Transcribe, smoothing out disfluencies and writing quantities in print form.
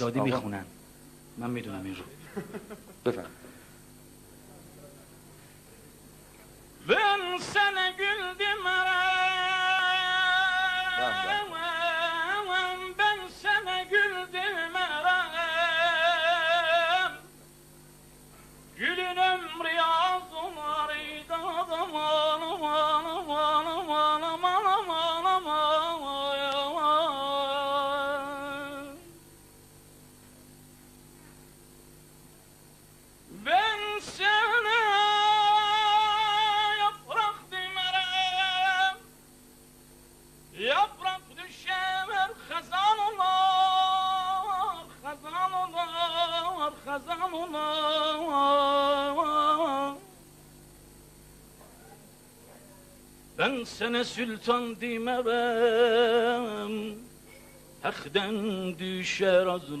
زادی میخونن. من میدونم این رو. بفرمایید. Ben sana güldüm aram, ben sana güldüm aram. Gülün ömrü ağzım arıydı adım anım anım anım anım anım anım anım. Ben sana yaprak düşer hazan olar, hazan olar, hazan olar. Ben sana sultan demerem, hakdan düşer az